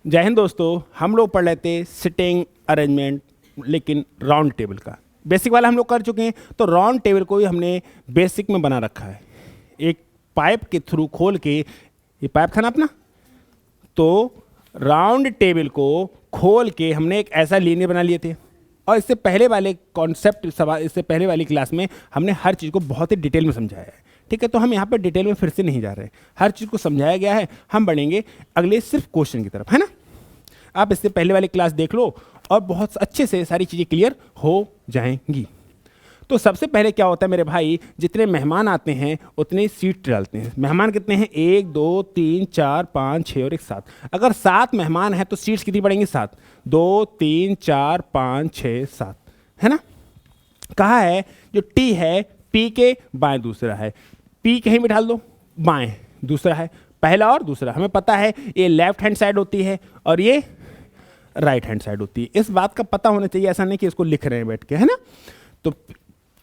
जय हिंद दोस्तों, हम लोग पढ़ लेते सिटिंग अरेंजमेंट, लेकिन राउंड टेबल का बेसिक वाला हम लोग कर चुके हैं। तो राउंड टेबल को भी हमने बेसिक में बना रखा है। एक पाइप के थ्रू खोल के, ये पाइप था ना अपना, तो राउंड टेबल को खोल के हमने एक ऐसा लीनियर बना लिए थे। और इससे पहले वाले कॉन्सेप्ट सवाल, इससे पहले वाली क्लास में हमने हर चीज़ को बहुत ही डिटेल में समझाया है। ठीक है, तो हम यहाँ पर डिटेल में फिर से नहीं जा रहे, हर चीज़ को समझाया गया है। हम बढ़ेंगे अगले सिर्फ क्वेश्चन की तरफ, है ना। आप इससे पहले वाली क्लास देख लो और बहुत अच्छे से सारी चीज़ें क्लियर हो जाएंगी। तो सबसे पहले क्या होता है मेरे भाई, जितने मेहमान आते हैं उतने सीट डालते हैं। मेहमान कितने हैं? 1 2 3 4 5 6 और 1 7। अगर 7 मेहमान हैं तो सीट्स कितनी पड़ेंगी? 7। 2 3 4 5 6 7, है ना। कहा है जो टी है पी के बाएं दूसरा है, पी कहीं बिठा दो, बाएं दूसरा है, पहला और दूसरा। हमें पता है ये लेफ्ट हैंड साइड होती है और ये राइट हैंड साइड होती है। इस बात का पता होना चाहिए, ऐसा नहीं कि इसको लिख रहे हैं बैठ के, है ना। तो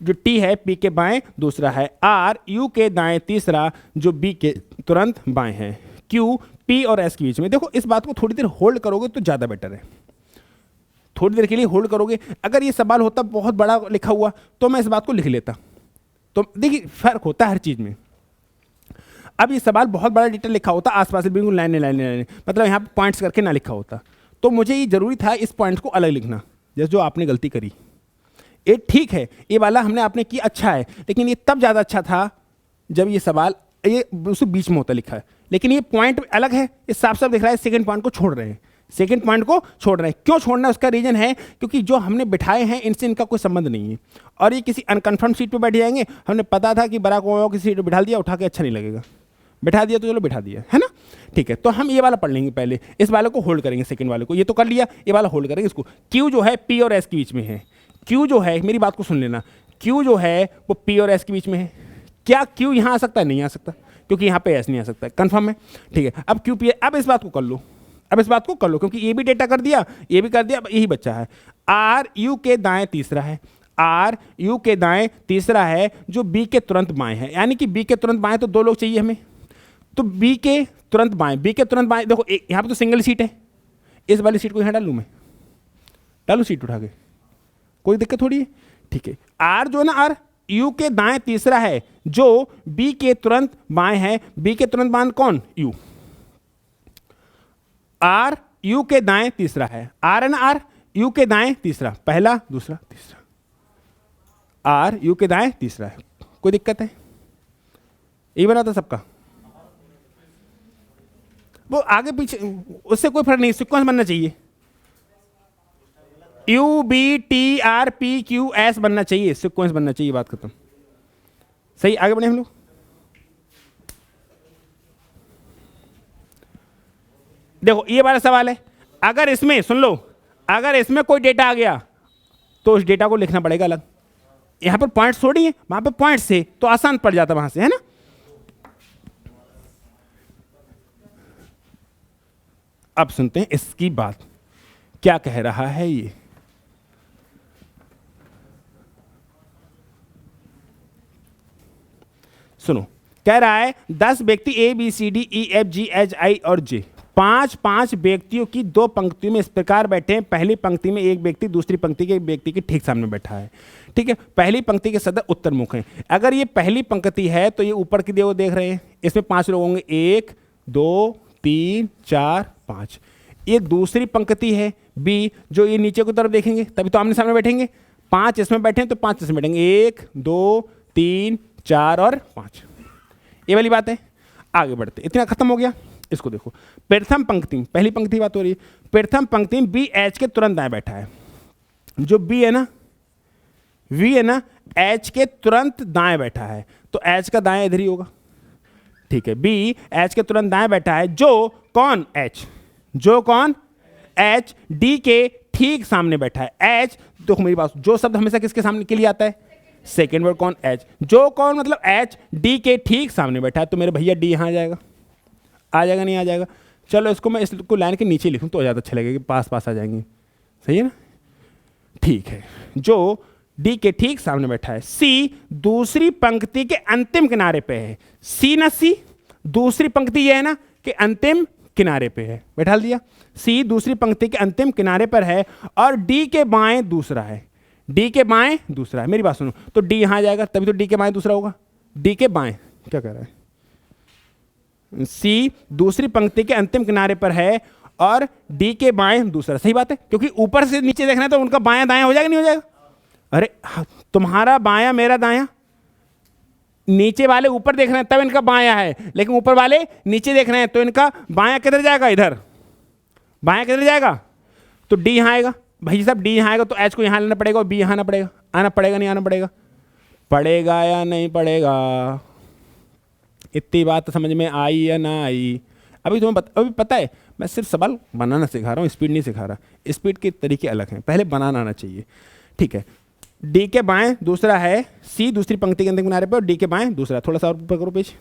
जो टी है पी के बाएं दूसरा है, आर यू के दाएं तीसरा जो बी के तुरंत बाएं है, क्यू पी और एस के बीच में। देखो इस बात को थोड़ी देर होल्ड करोगे तो ज़्यादा बेटर है, थोड़ी देर के लिए होल्ड करोगे। अगर ये सवाल होता बहुत बड़ा लिखा हुआ तो मैं इस बात को लिख लेता। तो देखिए फर्क होता है हर चीज़ में। अब ये सवाल बहुत बड़ा डिटेल लिखा होता, आसपास से बिल्कुल लाइन लाइन, मतलब यहाँ पे पॉइंट्स करके ना लिखा होता, तो मुझे ये जरूरी था इस पॉइंट्स को अलग लिखना, जैसे जो आपने गलती करी। ये ठीक है, ये वाला हमने आपने किया अच्छा है, लेकिन ये तब ज़्यादा अच्छा था जब ये सवाल ये उसके बीच में होता लिखा है। लेकिन ये पॉइंट अलग है, ये साफ साफ दिख रहा है सेकंड पॉइंट को छोड़ रहे हैं, सेकंड पॉइंट को छोड़ रहे हैं। क्यों छोड़ना है उसका रीजन है क्योंकि जो हमने बिठाए हैं इनसे इनका कोई संबंध नहीं है और ये किसी अनकन्फर्म सीट पे बैठ जाएंगे। हमने पता था कि बराक ओबामा की सीट पर बिठा दिया, उठा के अच्छा नहीं लगेगा, बिठा दिया तो चलो बिठा दिया, है ना। ठीक है, तो हम ये वाला पढ़ लेंगे पहले, इस वाले को होल्ड करेंगे, सेकंड वाले को ये तो कर लिया, ये वाला होल्ड करेंगे इसको। क्यू जो है पी और एस के बीच में है, क्यू जो है, मेरी बात को सुन लेना, क्यू जो है वो पी और एस के बीच में है। क्या क्यू यहाँ आ सकता है? नहीं आ सकता, क्योंकि यहाँ पे एस नहीं आ सकता, कंफर्म है। ठीक है, अब क्यू पी, अब इस बात को कर लो, अब इस बात को कर लो, क्योंकि ये भी डेटा कर दिया, ये भी कर दिया, अब यही बच्चा है। आर यू के दाएं तीसरा है, आर यू के दाएं तीसरा है जो बी के तुरंत बाएं है, यानी कि बी के तुरंत बाएं तो 2 लोग चाहिए हमें, तो बी के तुरंत बाएं, बी के तुरंत बाएं। देखो यहाँ पे तो सिंगल सीट है, इस वाली सीट को यहाँ डालूँ मैं, डालू सीट उठा के, कोई दिक्कत थोड़ी है। ठीक है, आर जो है ना, आर यू के दाएं तीसरा है जो बी के तुरंत बाएं है, बी के तुरंत बाएं कौन? यू। आर यू के दाएं तीसरा है, आर है ना, आर यू के दाएं तीसरा, पहला दूसरा तीसरा, आर यू के दाएं तीसरा है। कोई दिक्कत है? यही बना था सबका, वो आगे पीछे उससे कोई फर्क नहीं, सीक्वेंस बनना चाहिए, U B T R P Q S बनना चाहिए, सीक्वेंस बनना चाहिए, बात खत्म। सही, आगे बढ़े हम लोग। देखो ये वाला सवाल है, अगर इसमें सुन लो, अगर इसमें कोई डेटा आ गया तो उस डेटा को लिखना पड़ेगा अलग। यहां पर पॉइंट्स थोड़ी है, वहां पर पॉइंट्स से तो आसान पड़ जाता वहां से, है ना। अब सुनते हैं इसकी बात, क्या कह रहा है ये। सुनो, कह रहा है 10 व्यक्ति A B C D E F G H I और जे, 5 व्यक्तियों की 2 पंक्तियों में इस प्रकार बैठे हैं। पहली पंक्ति में एक व्यक्ति दूसरी पंक्ति के व्यक्ति के ठीक सामने बैठा है। ठीक है, पहली पंक्ति के सदस्य उत्तरमुख हैं। अगर ये पहली पंक्ति है तो ये ऊपर की देव देख रहे हैं, इसमें 5 लोग होंगे, 1 2 3 4 5। ये दूसरी पंक्ति है बी, जो ये नीचे की तरफ देखेंगे तभी तो आमने सामने बैठेंगे। 5 इसमें बैठे हैं तो 5 इसमें बैठेंगे, 1 2 3 4 और 5। ये वाली बात है। आगे बढ़ते, इतना खत्म हो गया। इसको देखो, प्रथम पंक्ति, पहली पंक्ति बात हो रही है, प्रथम पंक्ति में बी एच के तुरंत दाएं बैठा है। जो बी है ना, वी है ना, एच के तुरंत दाएं बैठा है, तो एच का दाएं इधर ही होगा। ठीक है, बी एच के तुरंत दाएं बैठा है, जो कौन? एच, जो कौन? एच डी के ठीक सामने बैठा है। एच, देखो मेरी बात, जो शब्द हमेशा किसके सामने के लिए आता है? सेकेंड वर्ड कौन? एच। जो कौन मतलब एच डी के ठीक सामने बैठा है, तो मेरे भैया डी यहाँ आ जाएगा, आ जाएगा नहीं आ जाएगा? चलो इसको मैं इसको लाइन के नीचे लिखूं तो ज़्यादा अच्छा लगेगा, पास पास आ जाएंगे, सही है ना। ठीक है, जो डी के ठीक सामने बैठा है। सी दूसरी पंक्ति के अंतिम किनारे पे है, सी ना, सी दूसरी पंक्ति ये है ना कि अंतिम किनारे पे है, बैठा दिया। सी दूसरी पंक्ति के अंतिम किनारे पर है और डी के बाएं दूसरा है, डी के बाएं दूसरा है। मेरी बात सुनो, तो डी यहां जाएगा तभी तो डी के बाएं दूसरा होगा। डी के बाएं क्या कह रहा है? सी दूसरी पंक्ति के अंतिम किनारे पर है और डी के बाएं दूसरा। सही बात है, क्योंकि ऊपर से नीचे देखना है तो उनका बायां दायां हो जाएगा, नहीं हो जाएगा? अरे तुम्हारा बायां मेरा दायां, नीचे वाले ऊपर देख रहे हैं तब इनका बायां है, लेकिन ऊपर वाले नीचे देख रहे हैं तो इनका बायां किधर जाएगा? इधर। बायां किधर जाएगा? तो डी यहां आएगा। भाई साहब डी यहां आएगा तो एच को यहां लेना पड़ेगा और बी यहां आना पड़ेगा। आना पड़ेगा नहीं आना पड़ेगा? पड़ेगा या नहीं पड़ेगा? इतनी बात समझ में आई या ना आई? अभी तुम्हें अभी पता है, मैं सिर्फ सवाल बनाना सिखा रहा हूँ, स्पीड नहीं सिखा रहा। स्पीड के तरीके अलग हैं, पहले बनाना आना चाहिए। ठीक है, डी के बाएं दूसरा है, सी दूसरी पंक्ति के अंतिम किनारे पर और डी के बाएं दूसरा। थोड़ा सा और ऊपर करो पेज।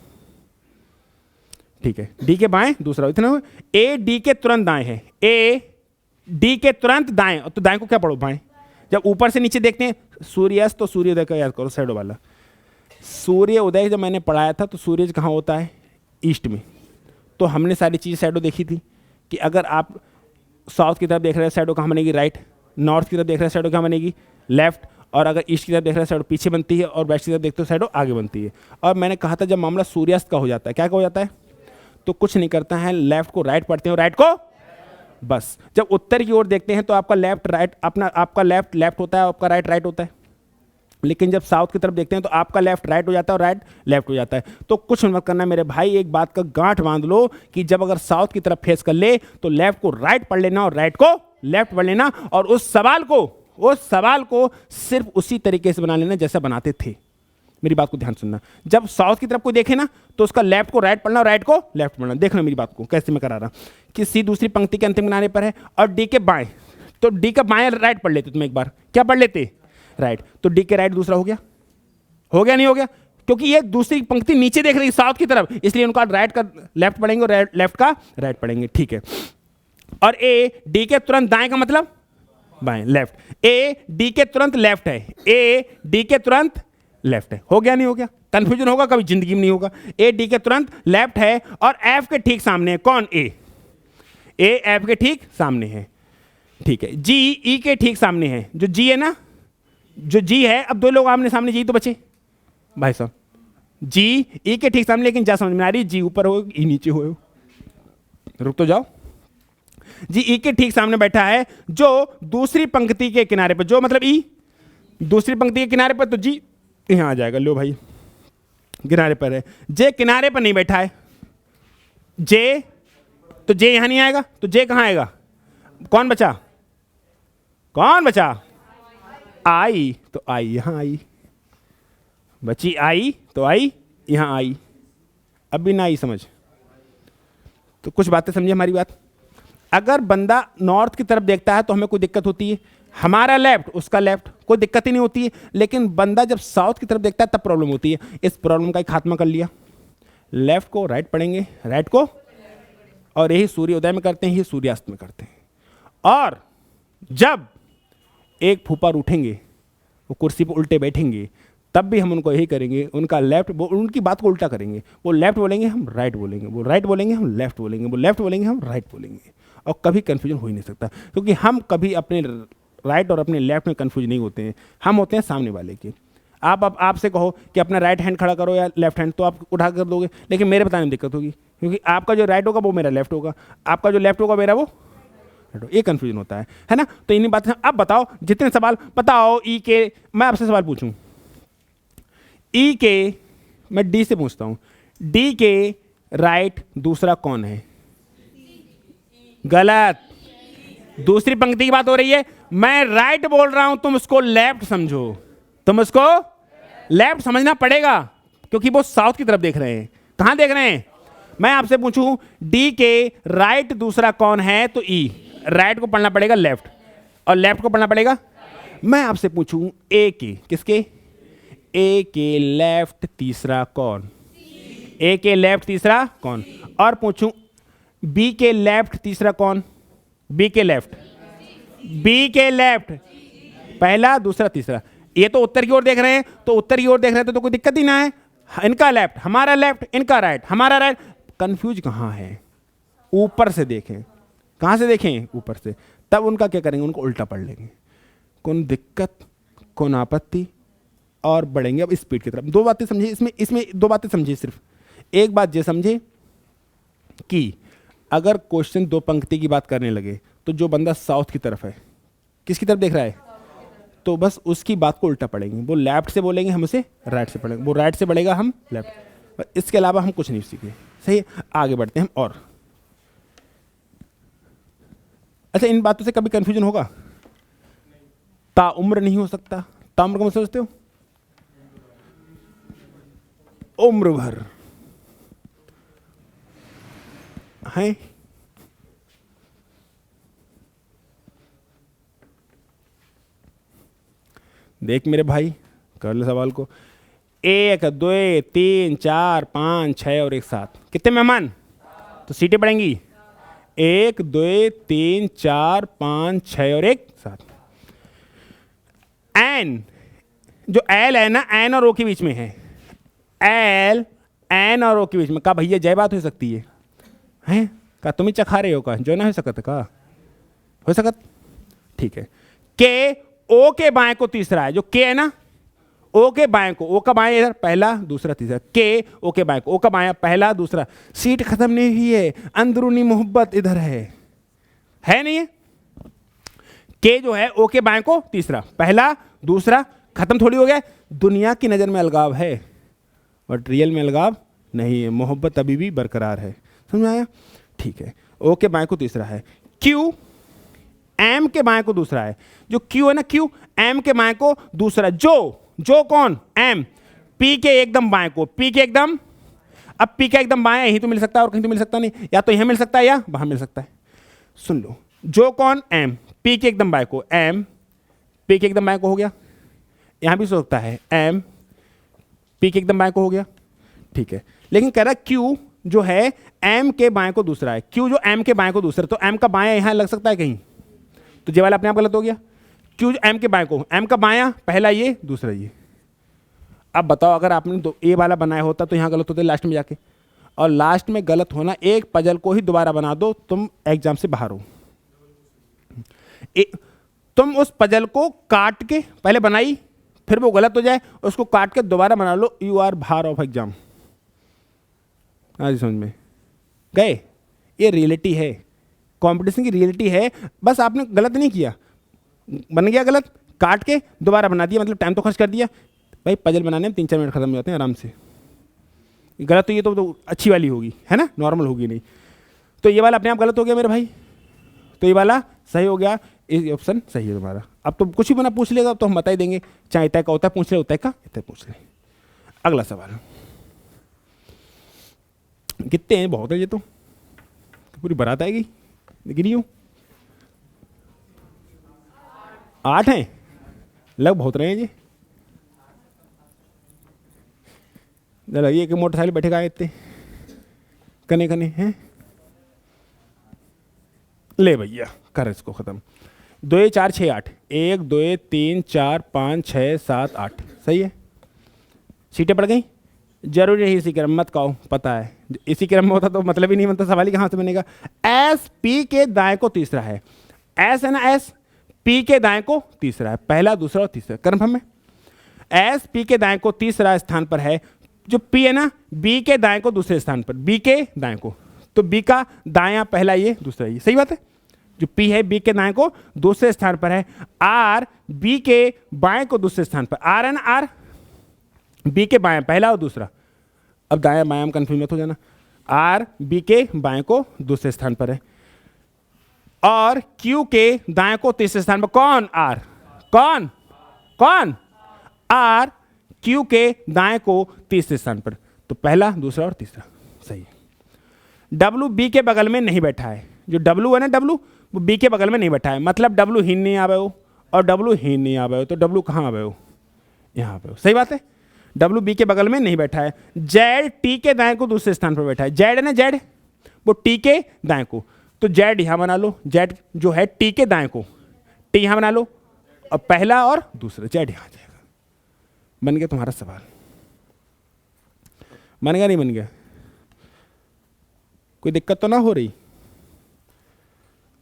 ठीक है, डी के बाएं दूसरा, इतना। ए डी के तुरंत दाएं है, ए डी के तुरंत दाएं, तो दाएं को क्या पढ़ो? बाएं। जब ऊपर से नीचे देखते हैं, सूर्यास्त तो सूर्योदय का याद करो, साइडो वाला। सूर्य उदय जब मैंने पढ़ाया था तो सूर्य कहाँ होता है? ईस्ट में। तो हमने सारी चीज़ शैडो देखी थी कि अगर आप साउथ की तरफ देख रहे हैं शैडो कहाँ बनेगी? राइट। नॉर्थ की तरफ देख रहे हैं शैडो कहाँ बनेगी? लेफ्ट। और अगर ईस्ट की तरफ देख रहे हैं शैडो पीछे बनती है और वेस्ट की तरफ देखते हो शैडो आगे बनती है। और मैंने कहा था जब मामला सूर्यास्त का हो जाता है, क्या हो जाता है? तो कुछ नहीं करता है, लेफ्ट को राइट पढ़ते हैं, राइट को बस। जब उत्तर की ओर देखते हैं तो आपका लेफ्ट राइट अपना, आपका लेफ्ट लेफ्ट होता है, आपका राइट राइट होता है। लेकिन जब साउथ की तरफ देखते हैं तो आपका लेफ्ट राइट हो जाता है और राइट लेफ्ट हो जाता है। तो कुछ मत करना मेरे भाई, एक बात का गांठ बांध लो कि जब अगर साउथ की तरफ फेस कर ले तो लेफ्ट को राइट पढ़ लेना और राइट को लेफ्ट पढ़ लेना, और उस सवाल को सिर्फ उसी तरीके से बना लेना जैसा बनाते थे। मेरी बात को ध्यान सुनना, जब साउथ की तरफ कोई देखे ना तो उसका लेफ्ट को राइट पढ़ना और राइट को लेफ्ट पढ़ना। देखना मेरी बात को कैसे मैं करा रहा कि सी दूसरी पंक्ति के अंतिम किनारे पर है और डी के बाएं, तो डी का बाएं राइट पढ़ लेते तुम एक बार। क्या पढ़ लेते? राइट। तो डी के राइट दूसरा हो गया? हो गया नहीं हो गया? क्योंकि ये दूसरी पंक्ति नीचे देख रही है साउथ की तरफ, इसलिए उनका राइट का लेफ्ट पढ़ेंगे और लेफ्ट का राइट पढ़ेंगे। ठीक है। और ए डी के तुरंत दाएं का मतलब बाएं, लेफ्ट। ए डी के तुरंत लेफ्ट है, ए डी के तुरंत लेफ्ट है। हो गया नहीं हो गया? कंफ्यूजन होगा कभी जिंदगी में नहीं होगा। ए डी के तुरंत लेफ्ट है और एफ के ठीक सामने है। कौन? ए एफ के ठीक सामने है। ठीक है। जी ई के ठीक सामने है। जो जी है ना, जो जी है, अब दो लोग आमने सामने, जी तो बचे भाई साहब। जी ई के ठीक सामने, लेकिन जा समझ में आ रही, जी ऊपर हो ई नीचे हो। रुक तो जाओ। जी ई के ठीक सामने बैठा है, जो दूसरी पंक्ति के किनारे पर, जो मतलब ई दूसरी पंक्ति के किनारे पर, तो जी यहां आ जाएगा। लो भाई किनारे पर है। जे किनारे पर नहीं बैठा है, जे, तो जे यहां नहीं आएगा, तो जे कहां आएगा? कौन बचा? कौन बचा? आई। तो आई यहां आई, बची आई, तो आई यहां आई। अब भी ना आई समझ? तो कुछ बातें समझिए हमारी बात। अगर बंदा नॉर्थ की तरफ देखता है तो हमें कोई दिक्कत होती है, हमारा लेफ्ट उसका लेफ्ट, कोई दिक्कत ही नहीं होती है। लेकिन बंदा जब साउथ की तरफ देखता है तब प्रॉब्लम होती है। इस प्रॉब्लम का एक खात्मा कर लिया। लेफ्ट को राइट पढ़ेंगे, राइट को, और यही सूर्योदय में करते हैं, यही सूर्यास्त में करते हैं। और जब एक फूफा उठेंगे, वो कुर्सी पर उल्टे बैठेंगे, तब भी हम उनको यही करेंगे, उनका लेफ्ट, वो उनकी बात को उल्टा करेंगे। वो लेफ्ट बोलेंगे, हम राइट बोलेंगे, वो राइट बोलेंगे, हम लेफ्ट बोलेंगे, वो लेफ्ट बोलेंगे, हम राइट बोलेंगे। और कभी कन्फ्यूजन हो ही नहीं सकता, क्योंकि हम कभी अपने राइट और अपने लेफ्ट में कन्फ्यूज नहीं होते हैं, हम होते हैं सामने वाले के। आप आपसे कहो कि अपना राइट हैंड खड़ा करो या लेफ्ट हैंड, तो आप उठा कर दोगे, लेकिन मेरे बताने में दिक्कत होगी, क्योंकि आपका जो राइट होगा वो मेरा लेफ्ट होगा, आपका जो लेफ्ट होगा मेरा वो। ये कंफ्यूजन होता है ना? तो इन्हीं बातें। अब बताओ, जितने सवाल बताओ ई के, मैं आपसे सवाल पूछूं ई के, मैं डी से पूछता हूं, डी के राइट दूसरा कौन है? गलत। दूसरी पंक्ति की बात हो रही है, मैं राइट बोल रहा हूं, तुम उसको लेफ्ट समझो, तुम उसको लेफ्ट समझना पड़ेगा, क्योंकि वो साउथ की तरफ देख रहे हैं। कहां देख रहे हैं? मैं आपसे पूछूं डी के राइट दूसरा कौन है, तो ई, राइट को पढ़ना पड़ेगा लेफ्ट, और लेफ्ट को पढ़ना पड़ेगा। मैं आपसे पूछूं ए के, किसके? ए के लेफ्ट तीसरा कौन? ए के लेफ्ट तीसरा कौन? और पूछूं बी के लेफ्ट तीसरा कौन? बी के लेफ्ट, बी के लेफ्ट पहला, दूसरा, तीसरा। ये तो उत्तर की ओर देख रहे हैं, तो उत्तर की ओर देख रहे हैं तो कोई दिक्कत ही ना है। इनका लेफ्ट, हमारा लेफ्ट, इनका राइट, हमारा राइट। कंफ्यूज कहां है? ऊपर से देखें। कहाँ से देखें? ऊपर से। तब उनका क्या करेंगे? उनको उल्टा पढ़ लेंगे। कौन दिक्कत, कौन आपत्ति, और बढ़ेंगे अब स्पीड की तरफ। दो बातें समझिए इसमें, इसमें दो बातें समझिए सिर्फ। एक बात ये समझे कि अगर क्वेश्चन दो पंक्ति की बात करने लगे तो जो बंदा साउथ की तरफ है, किसकी तरफ देख रहा है, तो बस उसकी बात को उल्टा पढ़ेंगे। वो लेफ्ट से बोलेंगे, हम उसे राइट से पढ़ेंगे। वो राइट से बढ़ेगा, हम लेफ्ट। इसके अलावा हम कुछ नहीं सीखे। सही है, आगे बढ़ते हैं हम। और अच्छा, इन बातों से कभी कंफ्यूजन होगा? ताउम्र नहीं हो सकता। ताउम्र को समझते हो? उम्र भर है। देख मेरे भाई, कर ले सवाल को। 1 2 3 4 5 6 और 1 7, कितने मेहमान? तो सीटें पड़ेंगी 1 2 3 4 5 6 और 1 7। एन, जो एल है ना, एन और ओ के बीच में है। एल एन और ओ के बीच में। कहा भैया जय बात हो सकती है? हैं? कहा तुम ही चखा रहे हो? का जो ना हो सकत? का हो सकत? ठीक है। के ओ के बाएं को तीसरा है। जो के है ना, ओ के बाएं को, ओ का बाएं इधर पहला दूसरा तीसरा। के ओ के बाएं को, ओ का बाएं पहला दूसरा। सीट खत्म नहीं हुई है, अंदरूनी मोहब्बत इधर है नहीं है? के जो है ओ के बाएं को तीसरा, पहला दूसरा, खत्म थोड़ी हो गया। दुनिया की नजर में अलगाव है बट रियल में अलगाव नहीं है। मोहब्बत अभी भी बरकरार है। समझ आया? ठीक है। ओ के बाएं को तीसरा है। क्यू एम के बाएं को दूसरा है। जो क्यू है ना, क्यू एम के बाएं को दूसरा। जो कौन? एम। पी के एकदम बाएं को, पी के एकदम, अब पी के एकदम बाएं यहीं तो मिल सकता है और कहीं तो मिल सकता नहीं। या तो यहां मिल सकता है या वहां मिल सकता है। सुन लो, जो कौन? एम। पी के एकदम बाएं को, एम पी के एकदम बाएं को हो गया। यहां भी हो सकता है एम पी के एकदम बाएं को हो गया। ठीक है, लेकिन कह रहा क्यू जो है एम के बाएं को दूसरा है। क्यू जो एम के बाएं को दूसरा, तो एम का बायां यहां लग सकता है कहीं, तो ये वाला अपने आप गलत हो गया। क्यू जो एम के बाएं को, एम का बायां पहला ये दूसरा ये। अब बताओ, अगर आपने ए वाला बनाया होता तो यहां गलत होते लास्ट में जाके। और लास्ट में गलत होना, एक पजल को ही दोबारा बना दो, तुम एग्जाम से बाहर हो। तुम उस पजल को काट के पहले बनाई, फिर वो गलत हो जाए, उसको काट के दोबारा बना लो, यू आर बाहर ऑफ एग्जाम। आज समझ में गए? ये रियलिटी है, कंपटीशन की रियलिटी है। बस आपने गलत नहीं किया, बन गया गलत, काट के दोबारा बना दिया, मतलब टाइम तो खर्च कर दिया। भाई पजल बनाने में 3-4 मिनट खत्म हो जाते हैं आराम से। गलत तो ये तो अच्छी वाली होगी, है ना, नॉर्मल होगी नहीं। तो ये वाला अपने आप गलत हो गया मेरे भाई, तो ये वाला सही हो गया। ये ऑप्शन सही है तुम्हारा। अब तो कुछ भी बना पूछ लेगा तो हम बता ही देंगे, चाहे इतना का होता है पूछ ले, उतना का इतना पूछ ले। अगला सवाल, कितने हैं? बहुत है ये तो पूरी बारात आएगी। गिनी हूँ 8 हैं, लग बहुत रहे हैं जी। लगिए कि मोटरसाइकिल बैठे गए इतने कने कने हैं। ले भैया कर इसको खत्म। 2 4 6 8, 1 2 3 4 5 6 7 8, सही है। सीटें पड़ गई। जरूरी नहीं इसी क्रम, मत कहो, पता है इसी क्रम में होता तो मतलब ही नहीं बनता, सवाल ही कहाँ से बनेगा। एस पी के दाएं को तीसरा है। एस है ना, एस पी के दाएं को तीसरा है, पहला दूसरा और तीसरा। कन्फर्म में एस पी के दाएं को तीसरा स्थान पर है। जो पी है ना, बी के दाएं को दूसरे स्थान पर, बी के दाएं को, तो बी का दायां पहला ये दूसरा ये, सही बात है। जो पी है बी के दाएं को दूसरे स्थान पर है। आर बी के बाएं को दूसरे स्थान पर, आर है ना, आर बी के बाएं पहला और दूसरा। अब दायां बायां कंफ्यूज मत हो जाना। आर बी के बाएं को दूसरे स्थान पर है और क्यू के दाएं को तीसरे स्थान पर। कौन? आर। कौन? कौन? आर क्यू के दाएं को तीसरे स्थान पर, तो पहला दूसरा और तीसरा, सही है। डब्लू बी के बगल में नहीं बैठा है। जो डब्लू है ना, डब्लू वो बी के बगल में नहीं बैठा है, मतलब डब्लू हीन नहीं आवे हो और डब्लू हीन नहीं आवे हो, तो डब्लू कहाँ आवे हो? यहाँ पे हो, सही बात है। डब्लू बी के बगल में नहीं बैठा है। जेड टी के दाएं को दूसरे स्थान पर बैठा है। जेड है ना, जेड वो टी के दाएं को, तो जेड यहाँ बना लो। जेड जो है टी के दाएं को, टी यहाँ बना लो और पहला और दूसरा, जेड यहाँ जाएगा। बन गया तुम्हारा सवाल? बन गया नहीं बन गया? कोई दिक्कत तो ना हो रही?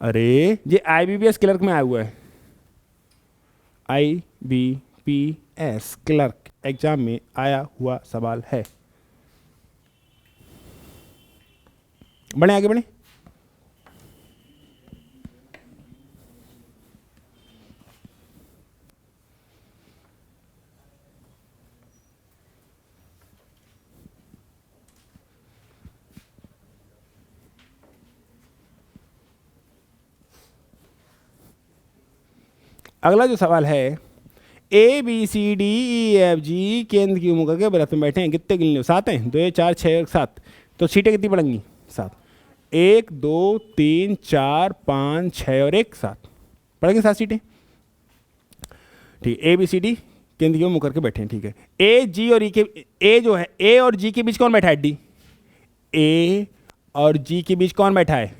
अरे ये IBPS क्लर्क में आया हुआ है, IBPS क्लर्क एग्जाम में आया हुआ सवाल है। बढ़े आगे बढ़े। अगला जो सवाल है, ABCDEFG केंद्र की उम्र करके वृत्त में बैठे हैं, कितने गिनने? 7 हैं, 2 4 6 और 7। तो सीटें कितनी पड़ेंगी? 7। 1 2 3 4 5 6 और 1 7 पड़ेंगे 7 सीटें। ठीक, ABCD केंद्र की उम्र करके बैठे हैं, ठीक है। A G और E के, A जो है A और G के बीच कौन बैठा है? D। A और G के बीच कौन बैठा है?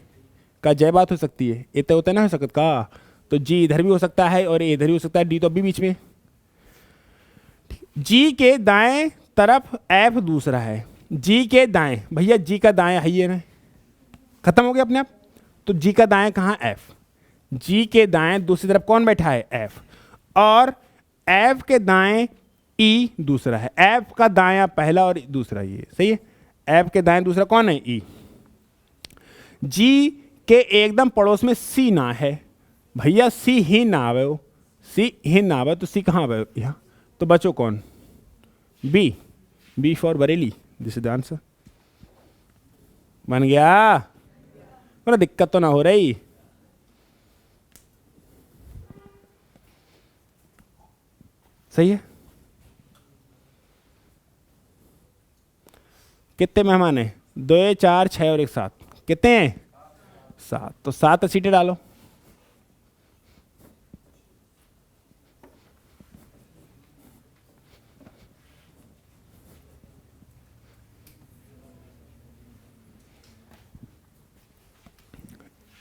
का जय बात हो सकती है, ये तो होता है ना हो सकता का, तो G इधर भी हो सकता है और A इधर भी हो सकता है, D तो अभी बीच में। G के दाएं तरफ F दूसरा है, G के दाएं, भैया G का दाएं है ये ना, खत्म हो गया अपने आप। तो G का दाएं कहाँ? F। G के दाएं दूसरी तरफ कौन बैठा है? F। और F के दाएं E दूसरा है, F का दायां पहला और दूसरा ये, सही है। F के दाएं दूसरा कौन है? E। G के एकदम पड़ोस में C ना है, भैया C ही ना आवे, वो C ही ना आवे, तो C कहाँ आवे? यहाँ। तो बचो कौन? B for Bareilly, this is the answer. बन गया? बड़ा दिक्कत तो ना हो रही? सही है। कितने मेहमान हैं? 2 4 6 और 1 7। कितने हैं? 7। तो 7 सीटें डालो।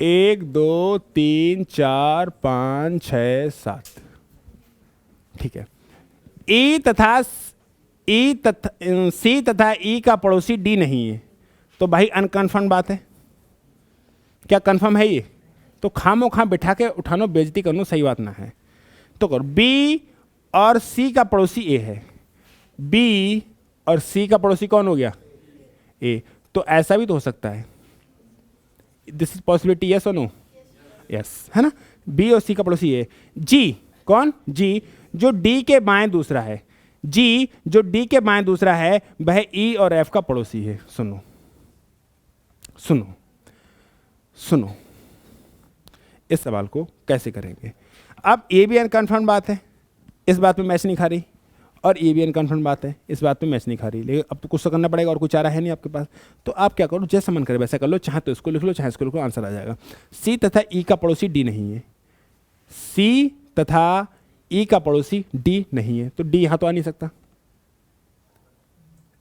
एक 2 3 4 5 6 7, ठीक है। E तथा C तथा E का पड़ोसी D नहीं है, तो भाई अनकन्फर्म बात है। क्या कन्फर्म है ये? तो खामो खाम बिठा के उठानो, बेइज्जती करनो, सही बात ना है। तो करो, B और C का पड़ोसी A है, B और C का पड़ोसी कौन हो गया? A। तो ऐसा भी तो हो सकता है, दिस इज पॉसिबिलिटी, यस और नो? यस, है ना। B और C का पड़ोसी A। G कौन? G जो D के बाएं दूसरा है, G जो D के बाएं दूसरा है, वह E और F का पड़ोसी है। सुनो सुनो सुनो, इस सवाल को कैसे करेंगे? अब ये भी अनकन्फर्म बात है, इस बात पे मैच नहीं खा रही, और ये भी अनकन्फर्म बात है, इस बात पे मैच नहीं खा रही। लेकिन अब तो कुछ तो करना पड़ेगा, और कुछ चारा है नहीं आपके पास। तो आप क्या करो, जैसा मन करे वैसा कर लो, चाहे तो इसको लिख लो, चाहे इसको लिख लो, आंसर आ जाएगा। C तथा E का पड़ोसी D नहीं है, C तथा E का पड़ोसी D नहीं है, तो D यहाँ तो आ नहीं सकता,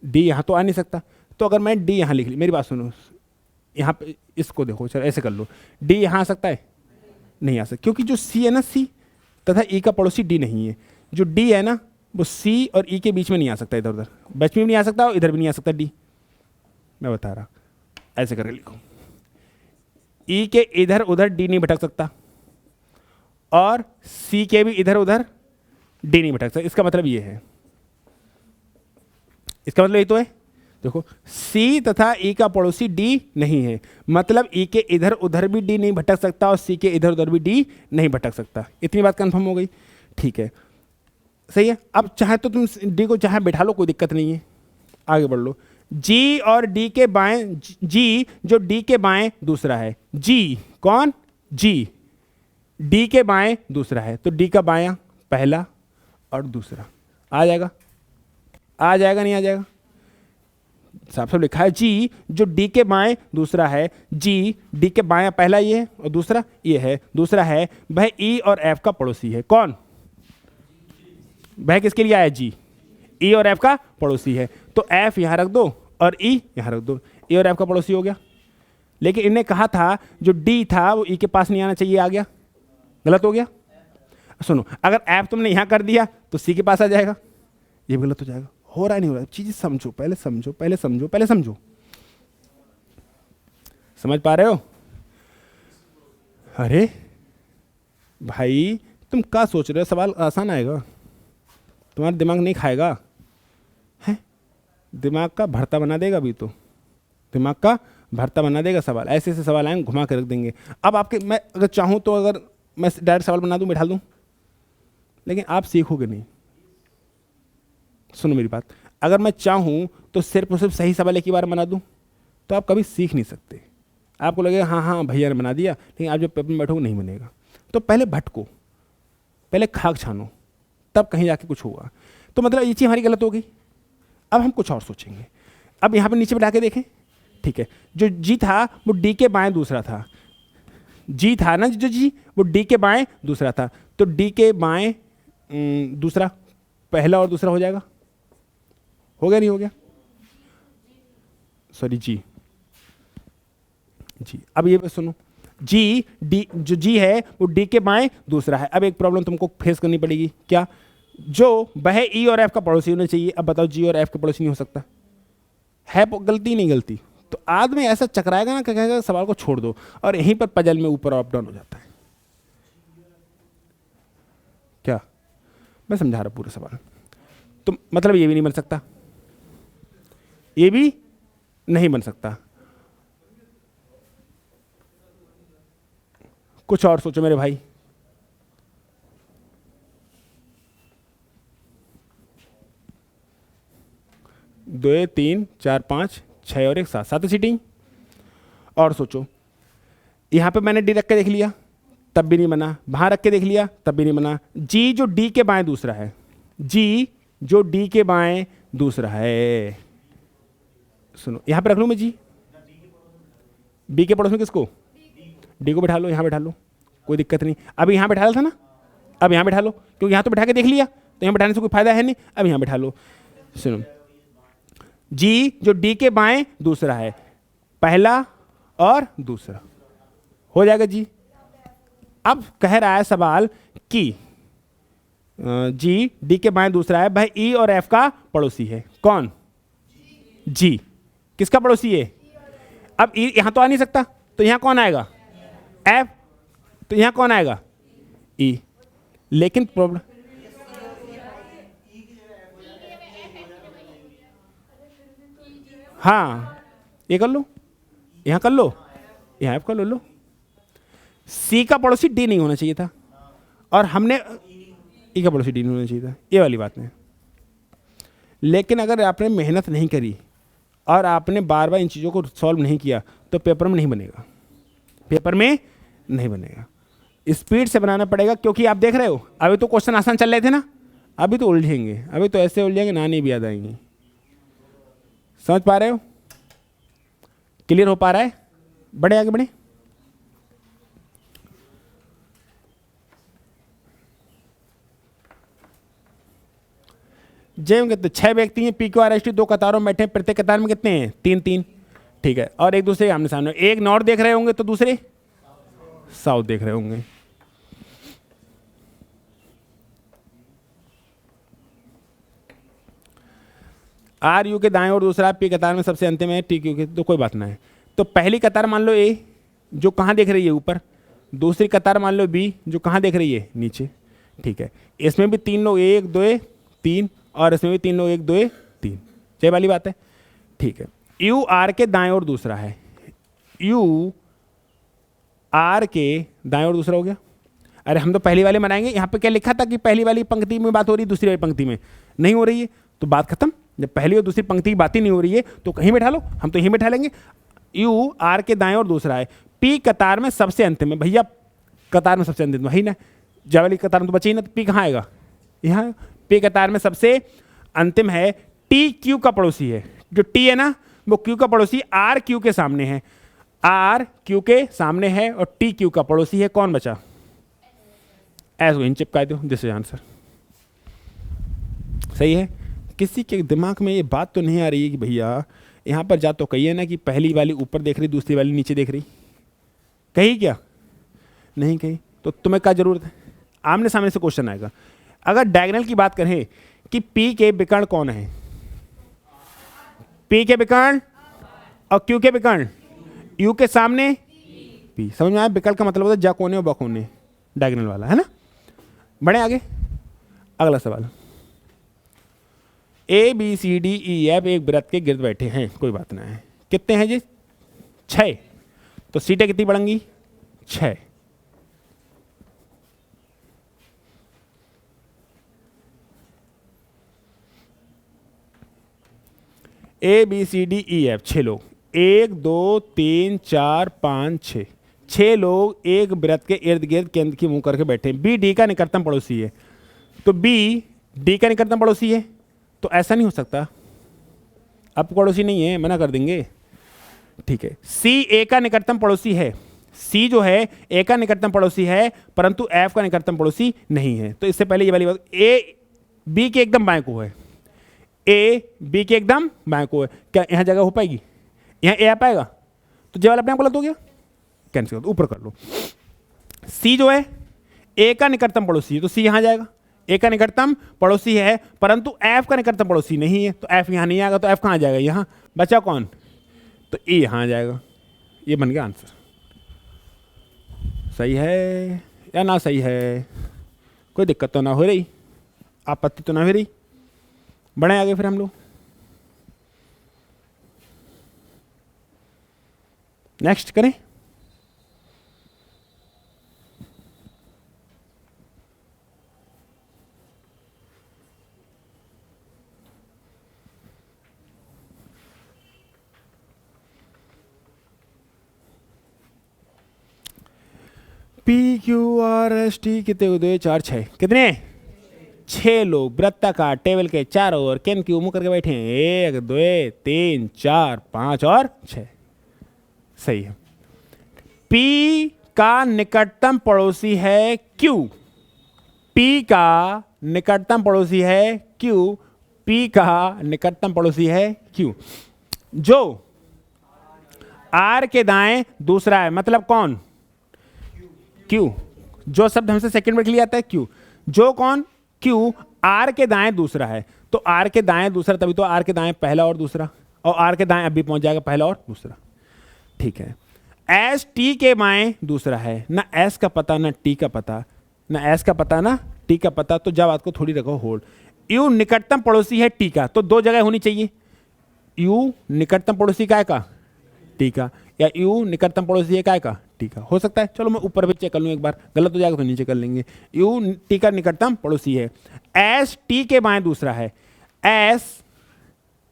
D यहाँ तो आ नहीं सकता। तो अगर मैं D यहाँ लिख ली, मेरी बात सुनो, यहाँ पे इसको देखो, चलो ऐसे कर लो, D यहाँ आ सकता है? नहीं आ सकता, क्योंकि जो C है ना, C तथा E का पड़ोसी D नहीं है। जो D है ना, वो C और E के बीच में नहीं आ सकता, इधर उधर बीच में भी नहीं आ सकता, और इधर भी नहीं आ सकता D। मैं बता रहा, ऐसे करके लिखो, E के इधर उधर D नहीं भटक सकता, और C के भी इधर उधर D नहीं भटक सकता। इसका मतलब ये है, इसका मतलब ये तो है, देखो C तथा E का पड़ोसी D नहीं है, मतलब E के इधर उधर भी D नहीं भटक सकता, और C के इधर उधर भी D नहीं भटक सकता। इतनी बात कंफर्म हो गई, ठीक है, सही है। अब चाहे तो तुम D को चाहे बैठा लो, कोई दिक्कत नहीं है, आगे बढ़ लो। G और D के बाएं, G जो D के बाएं दूसरा है, G कौन? G D के बाएं दूसरा है, तो D का बायां पहला और दूसरा आ जाएगा, आ जाएगा नहीं आ जाएगा? साफ साफ लिखा है, G जो D के बाएं दूसरा है, G D के बायां पहला ये है और दूसरा ये है, दूसरा है वह E और F का पड़ोसी है। कौन? वह किसके लिए आया? G E और F का पड़ोसी है, तो F यहां रख दो और E यहां रख दो, E और F का पड़ोसी हो गया। लेकिन इन्हें कहा था जो D था वो E के पास नहीं आना चाहिए, आ गया, गलत हो गया। सुनो, अगर F तुमने यहां कर दिया तो C के पास आ जाएगा, ये भी गलत हो जाएगा। हो रहा नहीं हो रहा, चीजें समझो, पहले समझो, पहले समझो, पहले समझो। समझ पा रहे हो? अरे भाई तुम क्या सोच रहे हो, सवाल आसान आएगा, तुम्हारा दिमाग नहीं खाएगा है, दिमाग का भरता बना देगा अभी तो, दिमाग का भरता बना देगा सवाल, ऐसे ऐसे सवाल आएंगे घुमा के रख देंगे। अब आपके, मैं अगर चाहूँ तो अगर मैं डायरेक्ट सवाल बना दूँ, बैठा दूँ, लेकिन आप सीखोगे नहीं। सुनो मेरी बात, अगर मैं चाहूँ तो सिर्फ और सिर्फ सही सवाल एक ही बार बना दूँ तो आप कभी सीख नहीं सकते। आपको लगेगा हाँ हाँ भैया ने बना दिया, लेकिन आप जब पेपर में बैठोगे नहीं बनेगा। तो पहले भटको, पहले खाक छानो, तब कहीं जाके कुछ होगा। तो मतलब ये चीज़ हमारी गलत हो गई। अब हम कुछ और सोचेंगे। अब यहाँ पे नीचे बैठा के देखें, ठीक है, जो जी था वो डी के बाएं दूसरा था, जी था ना, जो जी वो डी के बाएं दूसरा था, तो डी के बाएं दूसरा पहला और दूसरा हो जाएगा, हो गया नहीं हो गया, सॉरी जी जी। अब ये सुनो, जी डी, जो जी है वो डी के बाएं दूसरा है। अब एक प्रॉब्लम तुमको फेस करनी पड़ेगी, क्या, जो वह ई और एफ का पड़ोसी होना चाहिए। अब बताओ जी और एफ का पड़ोसी नहीं हो सकता है, गलती नहीं गलती। तो आदमी ऐसा चकराएगा ना, कहेगा सवाल को छोड़ दो, और यहीं पर पजल में ऊपर अप डाउन हो जाता है। क्या मैं समझा रहा पूरा सवाल, तो मतलब ये भी नहीं बन सकता, ये भी नहीं बन सकता। कुछ और सोचो मेरे भाई। दो, तीन, चार, पाँच, छः और एक, सात, सात सीटिंग। और सोचो, यहाँ पे मैंने डी रख के देख लिया तब भी नहीं बना, वहाँ रख के देख लिया तब भी नहीं बना। जी जो डी के बाएं दूसरा है, जी जो डी के बाएं दूसरा है, सुनो यहाँ पे रख लूँ मैं जी, बी के पड़ोस में किसको, डी को बैठा लो, यहाँ बैठा लो, कोई दिक्कत नहीं। अभी यहाँ बैठा था ना, अब यहाँ बैठा लो, क्योंकि यहाँ तो बैठा के देख लिया, तो यहाँ बैठाने से कोई फायदा है नहीं, अब यहाँ बैठा लो। सुनो, जी जो डी के बाएं दूसरा है, पहला और दूसरा हो जाएगा जी। अब कह रहा है सवाल कि जी डी के बाएं दूसरा है, भाई ई और एफ का पड़ोसी है, कौन, जी किसका पड़ोसी है। अब ई यहां तो आ नहीं सकता, तो यहां कौन आएगा, एफ, तो यहां कौन आएगा, ई। लेकिन प्रॉब्लम, हाँ ये कर लो, यहां कर लो, यहां एफ कर लो। सी का पड़ोसी डी नहीं होना चाहिए था, और हमने ई का पड़ोसी डी नहीं होना चाहिए था, ये वाली बात है। लेकिन अगर आपने मेहनत नहीं करी और आपने बार बार इन चीज़ों को सॉल्व नहीं किया तो पेपर में नहीं बनेगा, पेपर में नहीं बनेगा। स्पीड से बनाना पड़ेगा, क्योंकि आप देख रहे हो अभी तो क्वेश्चन आसान चल रहे थे ना, अभी तो उलझेंगे, अभी तो ऐसे उलझेंगे नानी भी याद आएंगी। समझ पा रहे हो, क्लियर हो पा रहा है, बढ़े आगे बढ़े। जय होंगे तो 6 व्यक्ति हैं, P Q R S T 2 कतारों में बैठे हैं, प्रत्येक कतार में कितने हैं, 3 3, ठीक है, और एक दूसरे आमने सामने, एक नॉर्थ देख रहे होंगे तो दूसरे साउथ देख रहे होंगे। आर यू के दाएं और दूसरा पी कतार में सबसे अंतिम है टी क्यू के, तो कोई बात ना है। तो पहली कतार मान लो ए, जो कहाँ देख रही है, ऊपर। दूसरी कतार मान लो बी, जो कहाँ देख रही है, नीचे, ठीक है। इसमें भी 3 लोग, 1 2 3, और इसमें भी 3 लोग, 1 2 3, सही वाली बात है, ठीक है। यू आर के दाएं और दूसरा है, यू आर के दाएं और दूसरा हो गया। अरे हम तो पहली वाले बनाएंगे, यहाँ पे क्या लिखा था कि पहली वाली पंक्ति में बात हो रही है, दूसरी वाली पंक्ति में नहीं हो रही है, तो बात खत्म। जब पहली और दूसरी पंक्ति की बात ही नहीं हो रही है तो कहीं बैठा लो, हम तो यहीं बैठा लेंगे। यू आर के दाएं और दूसरा है, पी कतार में सबसे अंतिम है, भैया कतार में सबसे अंतिम वही ना, जब वाली कतार में तो बची ही ना, तो पी कहाँ आएगा, यहाँ। पी कतार में सबसे अंतिम है, टी क्यू का पड़ोसी है, जो टी है ना वो क्यू का पड़ोसी आर क्यू के सामने है, आर क्यू के सामने है, और टी क्यू का पड़ोसी है, कौन बचा, एस को इन चिपका दो, दिस इज आंसर। सही है। किसी के दिमाग में ये बात तो नहीं आ रही है कि भैया यहाँ पर जा तो कहिए ना कि पहली वाली ऊपर देख रही, दूसरी वाली नीचे देख रही, कही क्या, नहीं कही, तो तुम्हें क्या जरूरत है, आमने सामने से क्वेश्चन आएगा। अगर डायगोनल की बात करें कि पी के विकर्ण कौन है, पी के विकर्ण और क्यू के विकर्ण, यू के सामने पी। समझ में आया? विकल्प का मतलब होता है जा कोने और बकोने, डायगोनल वाला, है ना। बढ़े आगे, अगला सवाल। A B C D E F एक वृत्त के गिर्द बैठे हैं, कोई बात ना है। कितने हैं जी? 6। तो सीटें कितनी बढ़ेंगी? 6। A B C D E F 6 लोग, 1 2 3 4 5 6, 6 लोग एक वृत्त के इर्द गिर्द केंद्र की मुंह करके बैठे हैं। बी डी का निकटतम पड़ोसी है, तो बी डी का निकटतम पड़ोसी है, तो ऐसा नहीं हो सकता, अब पड़ोसी नहीं है, मना कर देंगे। ठीक है, सी ए का निकटतम पड़ोसी है, सी जो है ए का निकटतम पड़ोसी है, परंतु एफ का निकटतम पड़ोसी नहीं है। तो इससे पहले ये वाली बात, ए बी के एकदम बाएं को है, ए बी के एकदम बाएं को है, क्या यहां जगह हो पाएगी? यहां ए आ पाएगा? तो जे वाला अपने आप गलत हो गया, कैंसिल कर दो, ऊपर कर लो। सी जो है ए का निकटतम पड़ोसी है, तो सी यहां जाएगा, ए का निकटतम पड़ोसी है, परंतु एफ का निकटतम पड़ोसी नहीं है, तो एफ यहां नहीं आएगा, तो एफ कहां जाएगा? यहां। बचा कौन? तो ए यहां आ जाएगा। ये बन गया आंसर। सही है या ना सही है? कोई दिक्कत तो ना हो रही, आपत्ति तो ना हो रही? बढ़े आगे फिर हम लोग। नेक्स्ट करें। P Q R S T कितने हो? 2 4 6, कितने? 6 लोग वृत्ताकार टेबल के चारों ओर केंद्र की मुंह करके बैठे हैं। 1 2 3 4 5 और 6। सही है। पी का निकटतम पड़ोसी है क्यू, पी का निकटतम पड़ोसी है क्यू, पी का निकटतम पड़ोसी है क्यू, जो आर के दाएं दूसरा है। मतलब कौन? क्यू। जो शब्द हमसे सेकंड में लिया जाता है क्यू, जो कौन? क्यू आर के दाएं दूसरा है। तो आर के दाएं दूसरा, तभी तो आर के दाएं पहला और दूसरा, और आर के दाएं अभी पहुंच जाएगा पहला और दूसरा। ठीक है। एस टी के बाएं दूसरा है, ना एस का पता ना टी का पता, ना एस का पता ना टी का पता, तो जब बात को थोड़ी रखो होल्ड। यू निकटतम पड़ोसी है टी का, तो 2 जगह होनी चाहिए। यू निकटतम पड़ोसी का है का? टी का, या यू निकटतम पड़ोसी है का टी का? हो सकता है। चलो मैं ऊपर भी चेक कर लूँ एक बार, गलत हो जाएगा तो नीचे कर लेंगे। यू टी का निकटतम पड़ोसी है, एस टी के बाएं दूसरा है। एस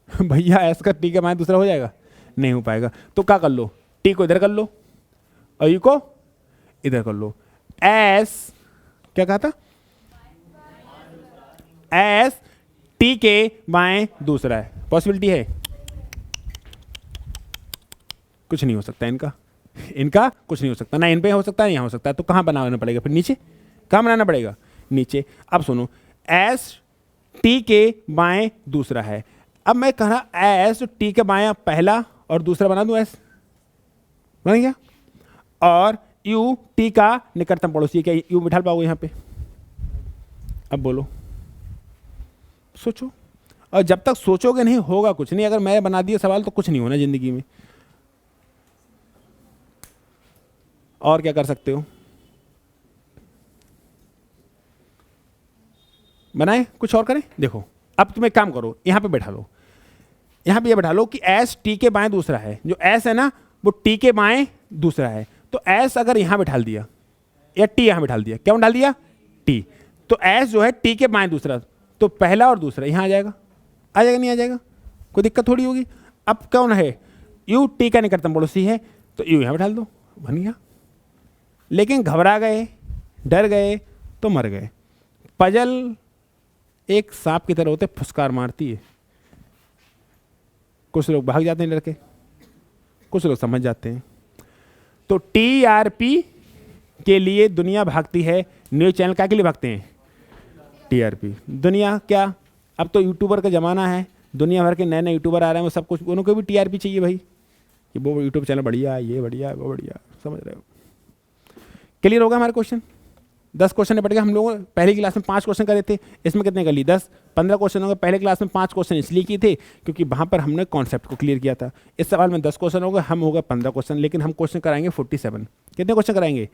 भैया एस का टी के बाएं दूसरा हो जाएगा? नहीं हो पाएगा। तो क्या कर लो? टी को इधर कर लो और यू को इधर कर लो। एस क्या कहा था? एस टी के बाएं दूसरा है। पॉसिबिलिटी है? कुछ नहीं हो सकता इनका, इनका कुछ नहीं हो सकता, ना इन पे हो सकता है, यहाँ हो सकता है। तो कहाँ बनाना पड़ेगा फिर? नीचे। कहाँ बनाना पड़ेगा? नीचे। अब सुनो, एस टी के बाएं दूसरा है। अब मैं कह रहा एस टी के बाएं पहला और दूसरा बना दूं, एस बन गया। और यू टी का निकटतम पड़ोसी, क्या यू बिठा पाओगे यहाँ पे? अब बोलो, सोचो। और जब तक सोचोगे नहीं होगा कुछ नहीं। अगर मैं बना दिया सवाल तो कुछ नहीं होना जिंदगी में। और क्या कर सकते हो? बनाए कुछ और करें? देखो अब तुम एक काम करो, यहां पे बैठा लो, यहां पे ये बैठा लो कि एस टी के बाएं दूसरा है। जो एस है ना वो टी के बाएं दूसरा है। तो एस अगर यहां बैठा दिया या टी यहां बैठा दिया, क्या डाल दिया? टी। तो एस जो है टी के बाएं दूसरा, तो पहला और दूसरा यहां आ जाएगा। आ जाएगा नहीं आ जाएगा? कोई दिक्कत थोड़ी होगी। अब कौन है? यू टी का निकटतम पड़ोसी है, तो यू यहां बैठा दो, बन गया। लेकिन घबरा गए, डर गए तो मर गए। पजल एक सांप की तरह होते, फुसकार मारती है। कुछ लोग भाग जाते हैं डर के, कुछ लोग समझ जाते हैं। तो टीआरपी के लिए दुनिया भागती है, न्यूज चैनल क्या के लिए भागते हैं? टीआरपी। दुनिया क्या, अब तो यूट्यूबर का ज़माना है, दुनिया भर के नए नए यूट्यूबर आ रहे हैं, वो सब कुछ उनको भी टीआरपी चाहिए भाई, कि वो यूट्यूब चैनल बढ़िया है, ये बढ़िया है, वो बढ़िया, समझ रहे हो? क्लियर होगा हमारा क्वेश्चन? 10 क्वेश्चन निपट गए। हम लोग पहली क्लास में 5 क्वेश्चन करे थे, इसमें कितने कर ली? 10-15 क्वेश्चन हो गए। पहले क्लास में 5 क्वेश्चन इसलिए किए थे क्योंकि वहाँ पर हमने कॉन्सेप्ट को क्लियर किया था। इस सवाल में 10 क्वेश्चन हो गए, हम हो गए 15 क्वेश्चन, लेकिन हम क्वेश्चन कराएंगे 47। कितने क्वेश्चन कराएंगे?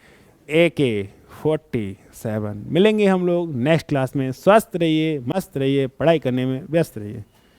AK 47। मिलेंगे हम लोग नेक्स्ट क्लास में। स्वस्थ रहिए, मस्त रहिए, पढ़ाई करने में व्यस्त रहिए।